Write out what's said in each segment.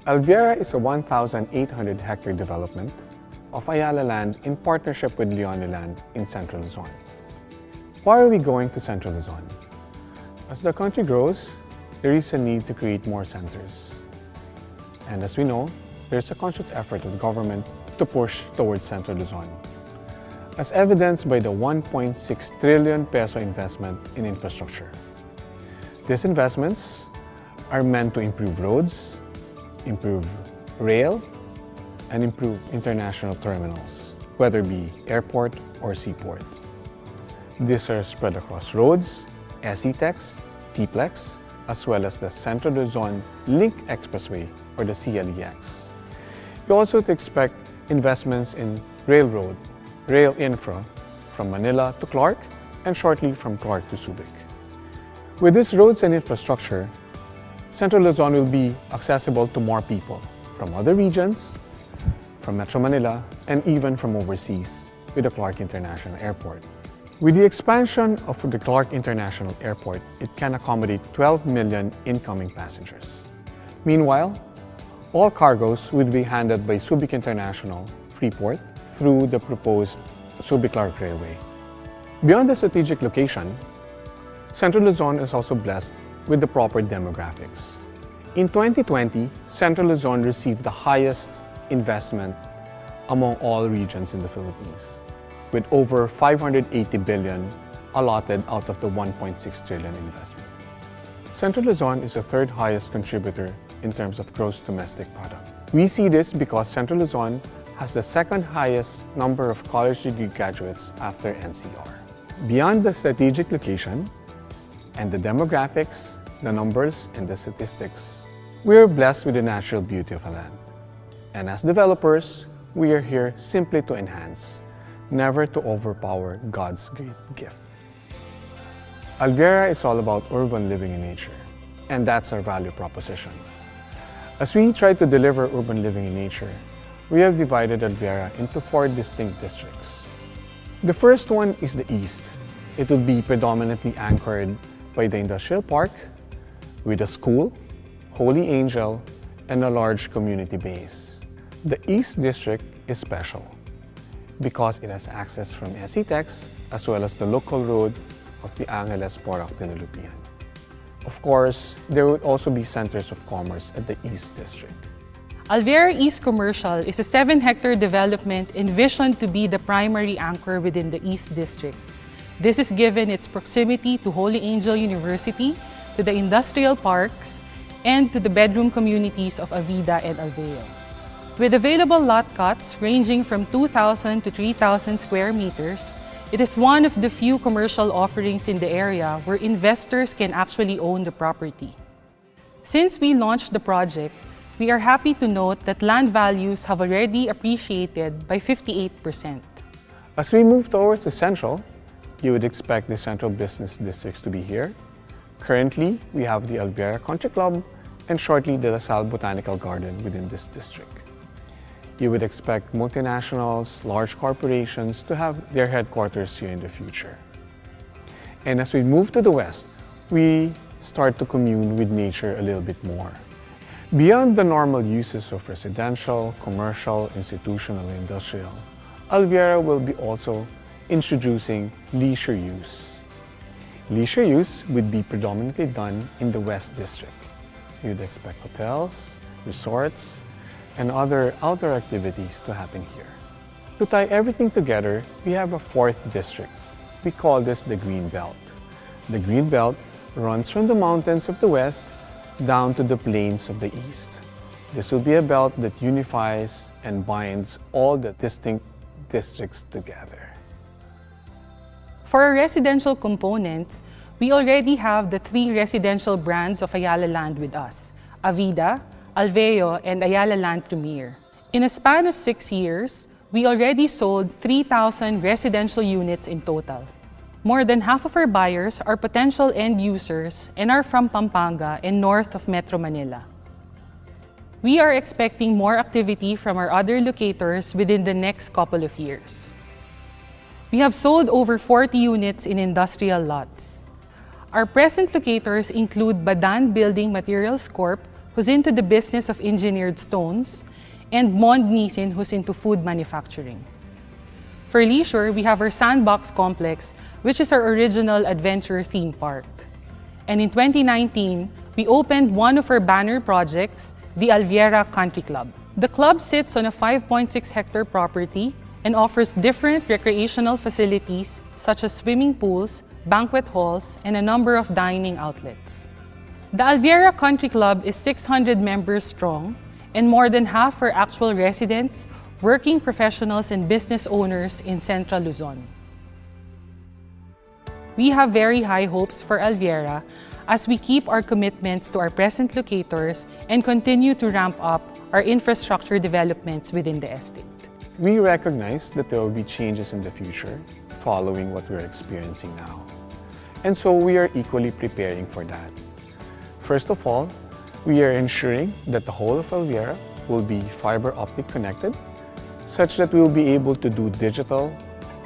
Alviera is a 1,800 hectare development of Ayala land in partnership with Leonio land in Central Luzon. Why are we going to Central Luzon? As the country grows, there is a need to create more centers. And as we know, there is a conscious effort of the government to push towards Central Luzon, as evidenced by the 1.6 trillion peso investment in infrastructure. These investments are meant to improve roads, improve rail, and improve international terminals, whether it be airport or seaport. These are spread across roads, SETEX, TPLEX, as well as the Central Luzon Link Expressway or the CLEX. We also expect investments in railroad, rail infra from Manila to Clark and shortly from Clark to Subic. With these roads and infrastructure, Central Luzon will be accessible to more people from other regions, from Metro Manila, and even from overseas with the Clark International Airport. With the expansion of the Clark International Airport, it can accommodate 12 million incoming passengers. Meanwhile, all cargoes will be handled by Subic International Freeport through the proposed Subic-Clark Railway. Beyond the strategic location, Central Luzon is also blessed with the proper demographics. In 2020, Central Luzon received the highest investment among all regions in the Philippines, with over 580 billion allotted out of the 1.6 trillion investment. Central Luzon is the third highest contributor in terms of gross domestic product. We see this because Central Luzon has the second highest number of college degree graduates after NCR. Beyond the strategic location and the demographics, the numbers, and the statistics, we are blessed with the natural beauty of a land. And as developers, we are here simply to enhance, never to overpower God's great gift. Alviera is all about urban living in nature, and that's our value proposition. As we try to deliver urban living in nature, we have divided Alviera into 4 distinct districts. The first one is the east. It will be predominantly anchored by the industrial park, with a school, Holy Angel, and a large community base. The East District is special because it has access from SETEX as well as the local road of the Angeles Porac Tinulupian. Of course, there would also be centers of commerce at the East District. Alviera East Commercial is a 7-hectare development envisioned to be the primary anchor within the East District. This is given its proximity to Holy Angel University, to the industrial parks, and to the bedroom communities of Avida and Alveo. With available lot cuts ranging from 2,000 to 3,000 square meters, it is one of the few commercial offerings in the area where investors can actually own the property. Since we launched the project, we are happy to note that land values have already appreciated by 58%. As we move towards the central, you would expect the central business districts to be here. Currently, we have the Alviera Country Club and shortly the La Salle Botanical Garden within this district. You would expect multinationals, large corporations to have their headquarters here in the future. And as we move to the west, we start to commune with nature a little bit more. Beyond the normal uses of residential, commercial, institutional, and industrial, Alviera will be also introducing leisure use. Leisure use would be predominantly done in the West District. You'd expect hotels, resorts, and other outdoor activities to happen here. To tie everything together, we have a 4th district. We call this the Green Belt. The Green Belt runs from the mountains of the west down to the plains of the east. This will be a belt that unifies and binds all the distinct districts together. For our residential components, we already have the 3 residential brands of Ayala Land with us: Avida, Alveo, and Ayala Land Premier. In a span of 6 years, we already sold 3,000 residential units in total. More than half of our buyers are potential end users and are from Pampanga and north of Metro Manila. We are expecting more activity from our other locators within the next couple of years. We have sold over 40 units in industrial lots. Our present locators include Badan Building Materials Corp, who's into the business of engineered stones, and Mond Nisin, who's into food manufacturing. For leisure, we have our Sandbox Complex, which is our original adventure theme park. And in 2019, we opened one of our banner projects, the Alviera Country Club. The club sits on a 5.6 hectare property and offers different recreational facilities such as swimming pools, banquet halls, and a number of dining outlets. The Alviera Country Club is 600 members strong, and more than half are actual residents, working professionals, and business owners in Central Luzon. We have very high hopes for Alviera as we keep our commitments to our present locators and continue to ramp up our infrastructure developments within the estate. We recognize that there will be changes in the future following what we're experiencing now. And so we are equally preparing for that. First of all, we are ensuring that the whole of Alviera will be fiber optic connected, such that we will be able to do digital,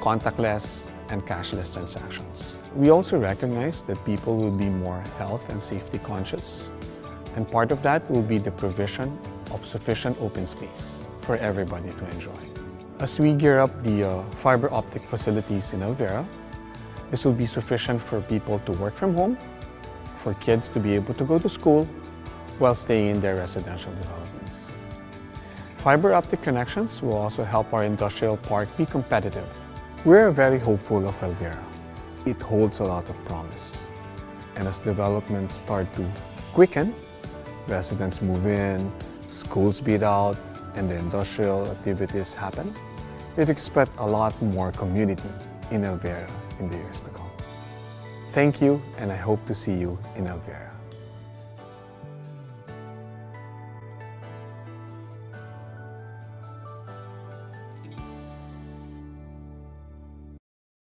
contactless, and cashless transactions. We also recognize that people will be more health and safety conscious, and part of that will be the provision of sufficient open space for everybody to enjoy. As we gear up the fiber optic facilities in Alviera, this will be sufficient for people to work from home, for kids to be able to go to school while staying in their residential developments. Fiber optic connections will also help our industrial park be competitive. We're very hopeful of Alviera. It holds a lot of promise. And as developments start to quicken, residents move in, schools build out, and the industrial activities happen, we'd expect a lot more community in Alviera in the years to come. Thank you, and I hope to see you in Alviera.